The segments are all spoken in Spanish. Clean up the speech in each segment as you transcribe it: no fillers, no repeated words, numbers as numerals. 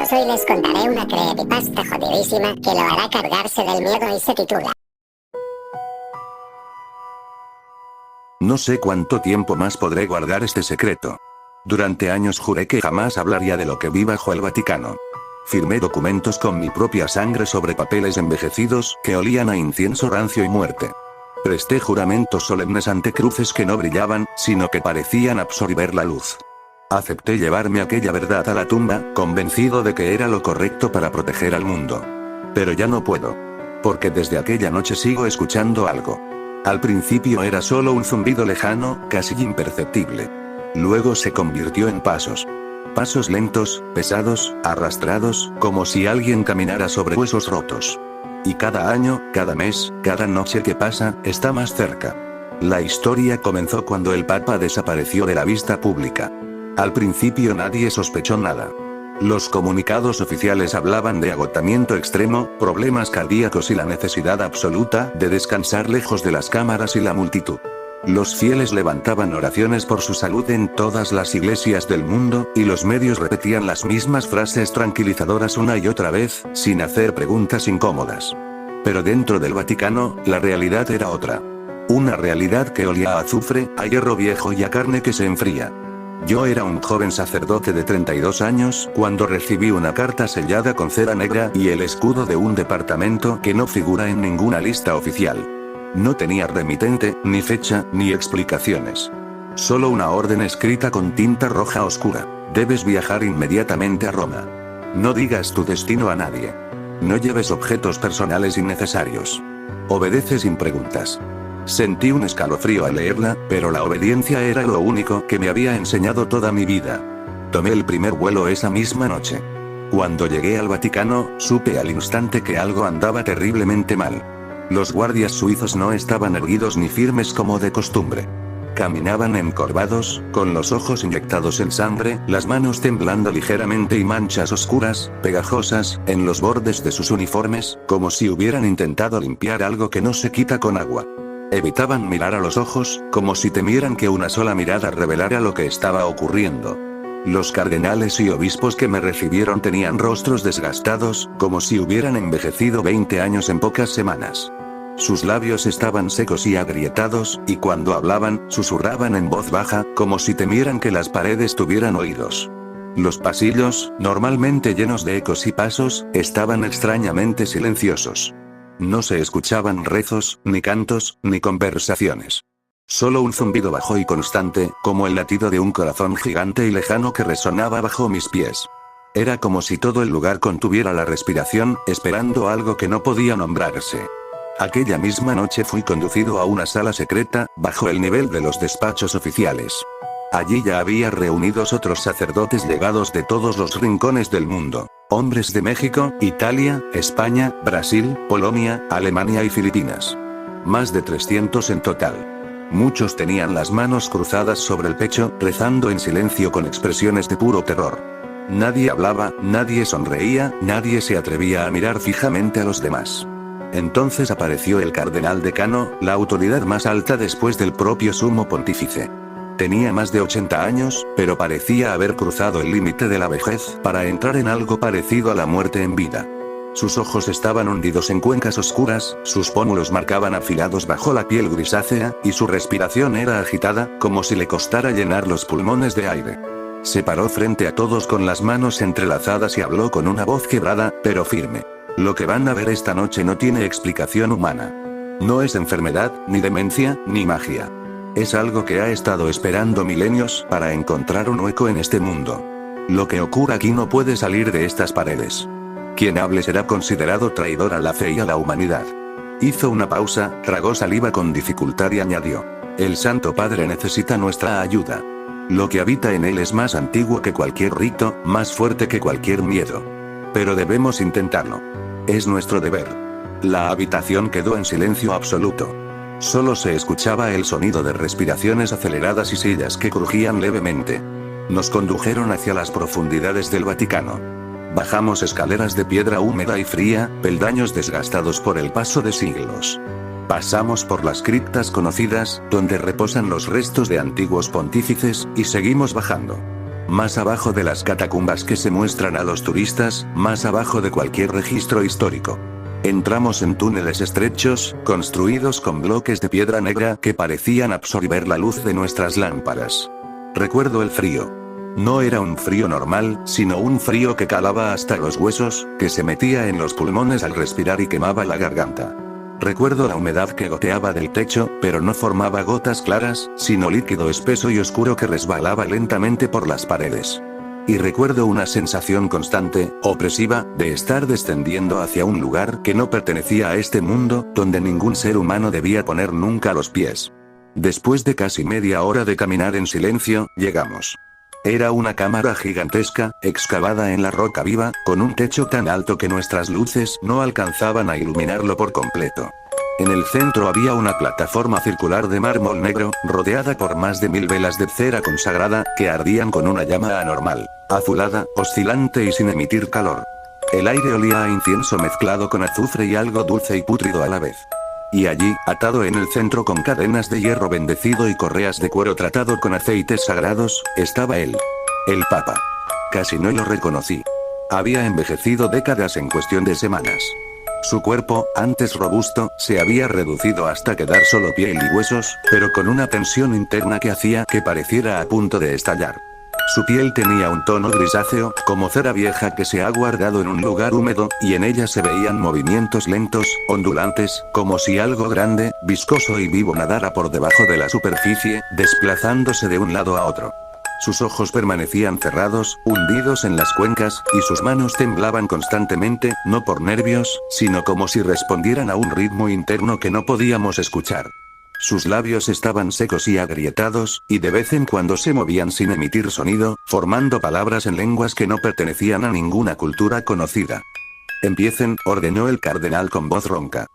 chicos, hoy les contaré una creepypasta jodidísima que lo hará cargarse del miedo y se titula No sé cuánto tiempo más podré guardar este secreto. Durante años juré que jamás hablaría de lo que vi bajo el Vaticano. Firmé documentos con mi propia sangre sobre papeles envejecidos que olían a incienso rancio y muerte. Presté juramentos solemnes ante cruces que no brillaban, sino que parecían absorber la luz. Acepté llevarme aquella verdad a la tumba, convencido de que era lo correcto para proteger al mundo. Pero ya no puedo. Porque desde aquella noche sigo escuchando algo. Al principio era solo un zumbido lejano, casi imperceptible. Luego se convirtió en pasos. Pasos lentos, pesados, arrastrados, como si alguien caminara sobre huesos rotos. Y cada año, cada mes, cada noche que pasa, está más cerca. La historia comenzó cuando el Papa desapareció de la vista pública. Al principio nadie sospechó nada. Los comunicados oficiales hablaban de agotamiento extremo, problemas cardíacos y la necesidad absoluta de descansar lejos de las cámaras y la multitud. Los fieles levantaban oraciones por su salud en todas las iglesias del mundo, y los medios repetían las mismas frases tranquilizadoras una y otra vez, sin hacer preguntas incómodas. Pero dentro del Vaticano, la realidad era otra. Una realidad que olía a azufre, a hierro viejo y a carne que se enfría. Yo era un joven sacerdote de 32 años, cuando recibí una carta sellada con cera negra y el escudo de un departamento que no figura en ninguna lista oficial. No tenía remitente, ni fecha, ni explicaciones. Solo una orden escrita con tinta roja oscura. Debes viajar inmediatamente a Roma. No digas tu destino a nadie. No lleves objetos personales innecesarios. Obedece sin preguntas. Sentí un escalofrío al leerla, pero la obediencia era lo único que me había enseñado toda mi vida. Tomé el primer vuelo esa misma noche. Cuando llegué al Vaticano, supe al instante que algo andaba terriblemente mal. Los guardias suizos no estaban erguidos ni firmes como de costumbre. Caminaban encorvados, con los ojos inyectados en sangre, las manos temblando ligeramente y manchas oscuras, pegajosas, en los bordes de sus uniformes, como si hubieran intentado limpiar algo que no se quita con agua. Evitaban mirar a los ojos, como si temieran que una sola mirada revelara lo que estaba ocurriendo. Los cardenales y obispos que me recibieron tenían rostros desgastados, como si hubieran envejecido 20 años en pocas semanas. Sus labios estaban secos y agrietados, y cuando hablaban, susurraban en voz baja, como si temieran que las paredes tuvieran oídos. Los pasillos, normalmente llenos de ecos y pasos, estaban extrañamente silenciosos. No se escuchaban rezos, ni cantos, ni conversaciones. Solo un zumbido bajo y constante, como el latido de un corazón gigante y lejano que resonaba bajo mis pies. Era como si todo el lugar contuviera la respiración, esperando algo que no podía nombrarse. Aquella misma noche fui conducido a una sala secreta, bajo el nivel de los despachos oficiales. Allí ya había reunidos otros sacerdotes llegados de todos los rincones del mundo. Hombres de México, Italia, España, Brasil, Polonia, Alemania y Filipinas. Más de 300 en total. Muchos tenían las manos cruzadas sobre el pecho, rezando en silencio con expresiones de puro terror. Nadie hablaba, nadie sonreía, nadie se atrevía a mirar fijamente a los demás. Entonces apareció el cardenal decano, la autoridad más alta después del propio sumo pontífice. Tenía más de 80 años, pero parecía haber cruzado el límite de la vejez para entrar en algo parecido a la muerte en vida. Sus ojos estaban hundidos en cuencas oscuras, sus pómulos marcaban afilados bajo la piel grisácea, y su respiración era agitada, como si le costara llenar los pulmones de aire. Se paró frente a todos con las manos entrelazadas y habló con una voz quebrada, pero firme. Lo que van a ver esta noche no tiene explicación humana. No es enfermedad, ni demencia, ni magia. Es algo que ha estado esperando milenios para encontrar un hueco en este mundo. Lo que ocurra aquí no puede salir de estas paredes. Quien hable será considerado traidor a la fe y a la humanidad. Hizo una pausa, tragó saliva con dificultad y añadió: El Santo Padre necesita nuestra ayuda. Lo que habita en él es más antiguo que cualquier rito, más fuerte que cualquier miedo. Pero debemos intentarlo. Es nuestro deber. La habitación quedó en silencio absoluto. Solo se escuchaba el sonido de respiraciones aceleradas y sillas que crujían levemente. Nos condujeron hacia las profundidades del Vaticano. Bajamos escaleras de piedra húmeda y fría, peldaños desgastados por el paso de siglos. Pasamos por las criptas conocidas, donde reposan los restos de antiguos pontífices, y seguimos bajando. Más abajo de las catacumbas que se muestran a los turistas, más abajo de cualquier registro histórico. Entramos en túneles estrechos, construidos con bloques de piedra negra que parecían absorber la luz de nuestras lámparas. Recuerdo el frío. No era un frío normal, sino un frío que calaba hasta los huesos, que se metía en los pulmones al respirar y quemaba la garganta. Recuerdo la humedad que goteaba del techo, pero no formaba gotas claras, sino líquido espeso y oscuro que resbalaba lentamente por las paredes. Y recuerdo una sensación constante, opresiva, de estar descendiendo hacia un lugar que no pertenecía a este mundo, donde ningún ser humano debía poner nunca los pies. Después de casi media hora de caminar en silencio, llegamos. Era una cámara gigantesca, excavada en la roca viva, con un techo tan alto que nuestras luces no alcanzaban a iluminarlo por completo. En el centro había una plataforma circular de mármol negro, rodeada por más de 1000 velas de cera consagrada, que ardían con una llama anormal, azulada, oscilante y sin emitir calor. El aire olía a incienso mezclado con azufre y algo dulce y pútrido a la vez. Y allí, atado en el centro con cadenas de hierro bendecido y correas de cuero tratado con aceites sagrados, estaba él. El Papa. Casi no lo reconocí. Había envejecido décadas en cuestión de semanas. Su cuerpo, antes robusto, se había reducido hasta quedar solo piel y huesos, pero con una tensión interna que hacía que pareciera a punto de estallar. Su piel tenía un tono grisáceo, como cera vieja que se ha guardado en un lugar húmedo, y en ella se veían movimientos lentos, ondulantes, como si algo grande, viscoso y vivo nadara por debajo de la superficie, desplazándose de un lado a otro. Sus ojos permanecían cerrados, hundidos en las cuencas, y sus manos temblaban constantemente, no por nervios, sino como si respondieran a un ritmo interno que no podíamos escuchar. Sus labios estaban secos y agrietados, y de vez en cuando se movían sin emitir sonido, formando palabras en lenguas que no pertenecían a ninguna cultura conocida. Empiecen, ordenó el cardenal con voz ronca.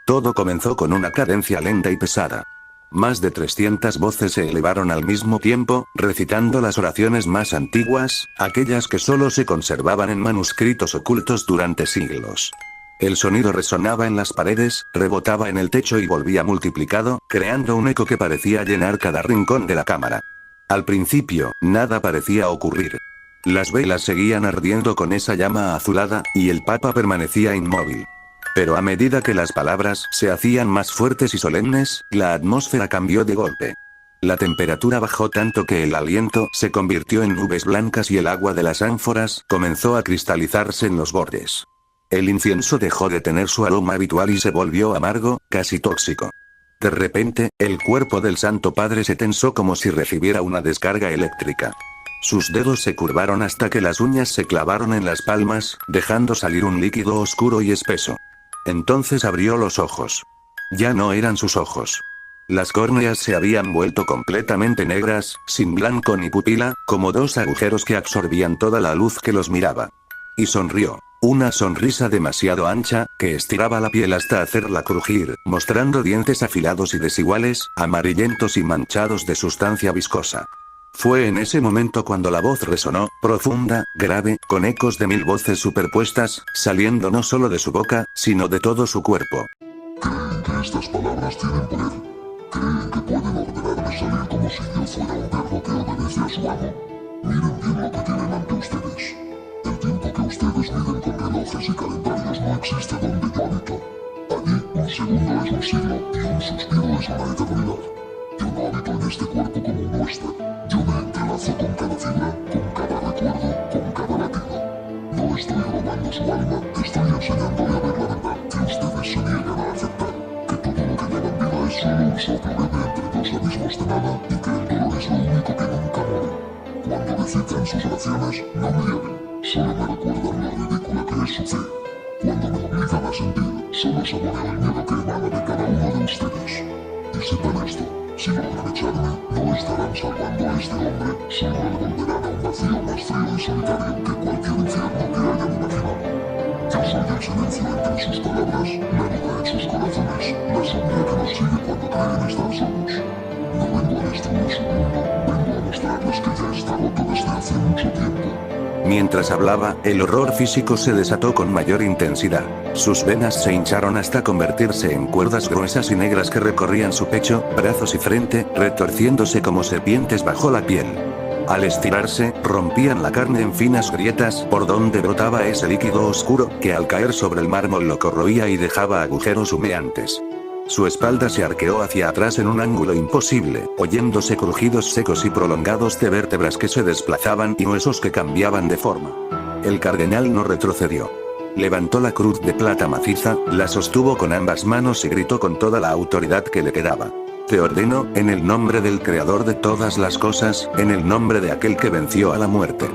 Todo comenzó con una cadencia lenta y pesada. Más de 300 voces se elevaron al mismo tiempo, recitando las oraciones más antiguas, aquellas que solo se conservaban en manuscritos ocultos durante siglos. El sonido resonaba en las paredes, rebotaba en el techo y volvía multiplicado, creando un eco que parecía llenar cada rincón de la cámara. Al principio, nada parecía ocurrir. Las velas seguían ardiendo con esa llama azulada, y el Papa permanecía inmóvil. Pero a medida que las palabras se hacían más fuertes y solemnes, la atmósfera cambió de golpe. La temperatura bajó tanto que el aliento se convirtió en nubes blancas y el agua de las ánforas comenzó a cristalizarse en los bordes. El incienso dejó de tener su aroma habitual y se volvió amargo, casi tóxico. De repente, el cuerpo del Santo Padre se tensó como si recibiera una descarga eléctrica. Sus dedos se curvaron hasta que las uñas se clavaron en las palmas, dejando salir un líquido oscuro y espeso. Entonces abrió los ojos. Ya no eran sus ojos. Las córneas se habían vuelto completamente negras, sin blanco ni pupila, como dos agujeros que absorbían toda la luz que los miraba. Y sonrió. Una sonrisa demasiado ancha, que estiraba la piel hasta hacerla crujir, mostrando dientes afilados y desiguales, amarillentos y manchados de sustancia viscosa. Fue en ese momento cuando la voz resonó, profunda, grave, con ecos de 1000 voces superpuestas, saliendo no solo de su boca, sino de todo su cuerpo. Creen que estas palabras tienen poder. Creen que pueden ordenarme salir como si yo fuera un perro que obedece a su amo. Miren bien lo que tienen ante ustedes. El tiempo que ustedes miden con relojes y calendarios no existe donde yo habito. Allí, un segundo es un siglo y un suspiro es una eternidad. Yo no habito en este cuerpo como un huésped. Yo me entrelazo con cada fibra, con cada recuerdo, con cada latido. No estoy robando su alma, estoy enseñándole a ver la verdad que ustedes se niegan a aceptar. Que todo lo que llaman vida es solo un soplo breve entre dos abismos de nada y que el dolor es lo único que nunca muere. Cuando recitan sus oraciones, no me hieren, solo me recuerdan lo ridícula que es su fe. Cuando me obligan a sentir, solo saboreo el miedo que emana de cada uno de ustedes. Y sepan esto, si logran echarme, no estarán salvando a este hombre, solo le volverán a un vacío más frío y solitario que cualquier infierno que hayan imaginado. Yo soy el silencio entre sus palabras, la vida en sus corazones, la sombra que nos sigue cuando creen estar solos. No vengo a destruir su mundo, vengo a mostrarles que ya está roto desde hace mucho tiempo. Mientras hablaba, el horror físico se desató con mayor intensidad. Sus venas se hincharon hasta convertirse en cuerdas gruesas y negras que recorrían su pecho, brazos y frente, retorciéndose como serpientes bajo la piel. Al estirarse, rompían la carne en finas grietas por donde brotaba ese líquido oscuro, que al caer sobre el mármol lo corroía y dejaba agujeros humeantes. Su espalda se arqueó hacia atrás en un ángulo imposible, oyéndose crujidos secos y prolongados de vértebras que se desplazaban y huesos que cambiaban de forma. El cardenal no retrocedió. Levantó la cruz de plata maciza, la sostuvo con ambas manos y gritó con toda la autoridad que le quedaba. Te ordeno, en el nombre del Creador de todas las cosas, en el nombre de aquel que venció a la muerte.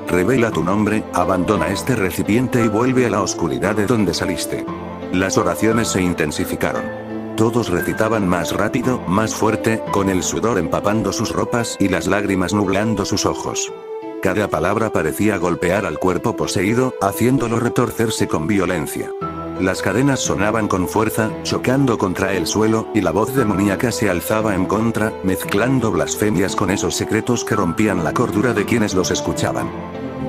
Revela tu nombre, abandona este recipiente y vuelve a la oscuridad de donde saliste. Las oraciones se intensificaron. Todos recitaban más rápido, más fuerte, con el sudor empapando sus ropas y las lágrimas nublando sus ojos. Cada palabra parecía golpear al cuerpo poseído, haciéndolo retorcerse con violencia. Las cadenas sonaban con fuerza, chocando contra el suelo, y la voz demoníaca se alzaba en contra, mezclando blasfemias con esos secretos que rompían la cordura de quienes los escuchaban.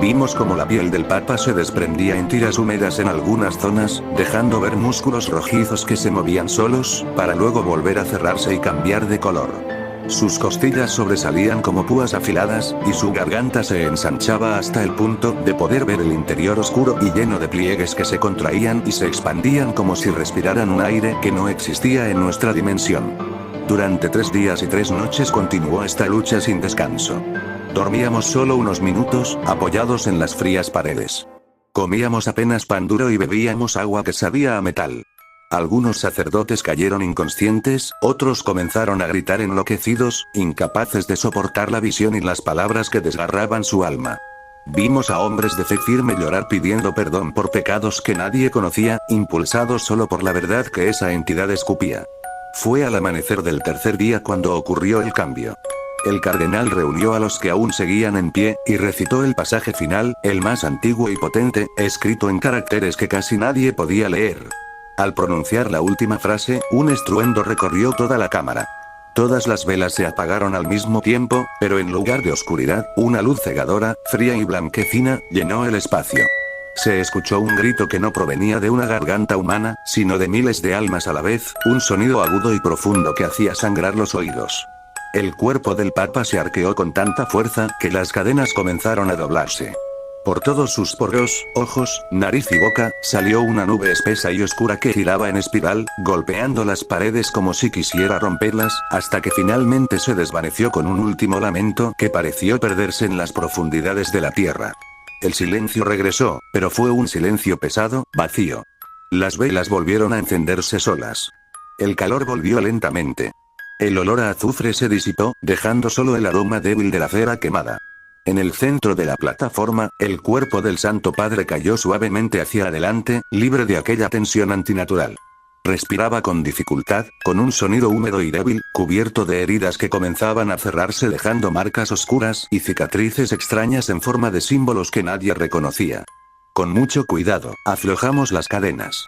Vimos como la piel del Papa se desprendía en tiras húmedas en algunas zonas, dejando ver músculos rojizos que se movían solos, para luego volver a cerrarse y cambiar de color. Sus costillas sobresalían como púas afiladas, y su garganta se ensanchaba hasta el punto de poder ver el interior oscuro y lleno de pliegues que se contraían y se expandían como si respiraran un aire que no existía en nuestra dimensión. Durante 3 días y 3 noches continuó esta lucha sin descanso. Dormíamos solo unos minutos, apoyados en las frías paredes. Comíamos apenas pan duro y bebíamos agua que sabía a metal. Algunos sacerdotes cayeron inconscientes, otros comenzaron a gritar enloquecidos, incapaces de soportar la visión y las palabras que desgarraban su alma. Vimos a hombres de fe firme llorar pidiendo perdón por pecados que nadie conocía, impulsados solo por la verdad que esa entidad escupía. Fue al amanecer del tercer día cuando ocurrió el cambio. El cardenal reunió a los que aún seguían en pie, y recitó el pasaje final, el más antiguo y potente, escrito en caracteres que casi nadie podía leer. Al pronunciar la última frase, un estruendo recorrió toda la cámara. Todas las velas se apagaron al mismo tiempo, pero en lugar de oscuridad, una luz cegadora, fría y blanquecina, llenó el espacio. Se escuchó un grito que no provenía de una garganta humana, sino de miles de almas a la vez, un sonido agudo y profundo que hacía sangrar los oídos. El cuerpo del Papa se arqueó con tanta fuerza, que las cadenas comenzaron a doblarse. Por todos sus poros, ojos, nariz y boca, salió una nube espesa y oscura que giraba en espiral, golpeando las paredes como si quisiera romperlas, hasta que finalmente se desvaneció con un último lamento que pareció perderse en las profundidades de la tierra. El silencio regresó, pero fue un silencio pesado, vacío. Las velas volvieron a encenderse solas. El calor volvió lentamente. El olor a azufre se disipó, dejando solo el aroma débil de la cera quemada. En el centro de la plataforma, el cuerpo del Santo Padre cayó suavemente hacia adelante, libre de aquella tensión antinatural. Respiraba con dificultad, con un sonido húmedo y débil, cubierto de heridas que comenzaban a cerrarse dejando marcas oscuras y cicatrices extrañas en forma de símbolos que nadie reconocía. Con mucho cuidado, aflojamos las cadenas.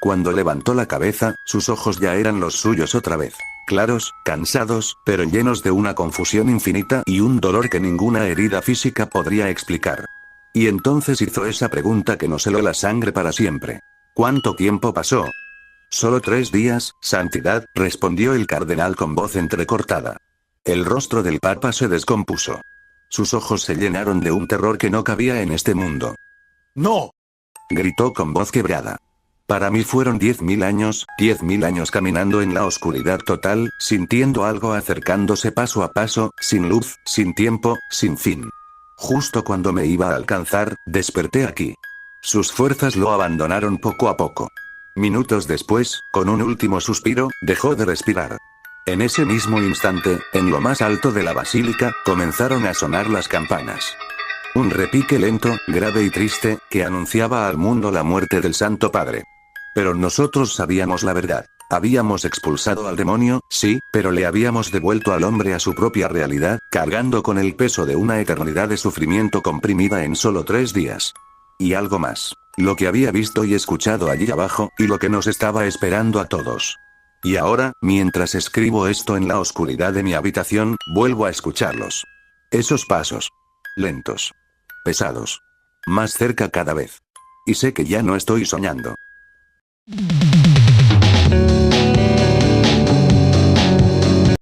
Cuando levantó la cabeza, sus ojos ya eran los suyos otra vez. Claros, cansados, pero llenos de una confusión infinita y un dolor que ninguna herida física podría explicar. Y entonces hizo esa pregunta que nos heló la sangre para siempre. ¿Cuánto tiempo pasó? Solo 3 días, Santidad, respondió el cardenal con voz entrecortada. El rostro del Papa se descompuso. Sus ojos se llenaron de un terror que no cabía en este mundo. ¡No! Gritó con voz quebrada. Para mí fueron 10.000 años, 10.000 años caminando en la oscuridad total, sintiendo algo acercándose paso a paso, sin luz, sin tiempo, sin fin. Justo cuando me iba a alcanzar, desperté aquí. Sus fuerzas lo abandonaron poco a poco. Minutos después, con un último suspiro, dejó de respirar. En ese mismo instante, en lo más alto de la basílica, comenzaron a sonar las campanas. Un repique lento, grave y triste, que anunciaba al mundo la muerte del Santo Padre. Pero nosotros sabíamos la verdad. Habíamos expulsado al demonio, sí, pero le habíamos devuelto al hombre a su propia realidad, cargando con el peso de una eternidad de sufrimiento comprimida en solo 3 días. Y algo más. Lo que había visto y escuchado allí abajo, y lo que nos estaba esperando a todos. Y ahora, mientras escribo esto en la oscuridad de mi habitación, vuelvo a escucharlos. Esos pasos. Lentos. Pesados. Más cerca cada vez. Y sé que ya no estoy soñando.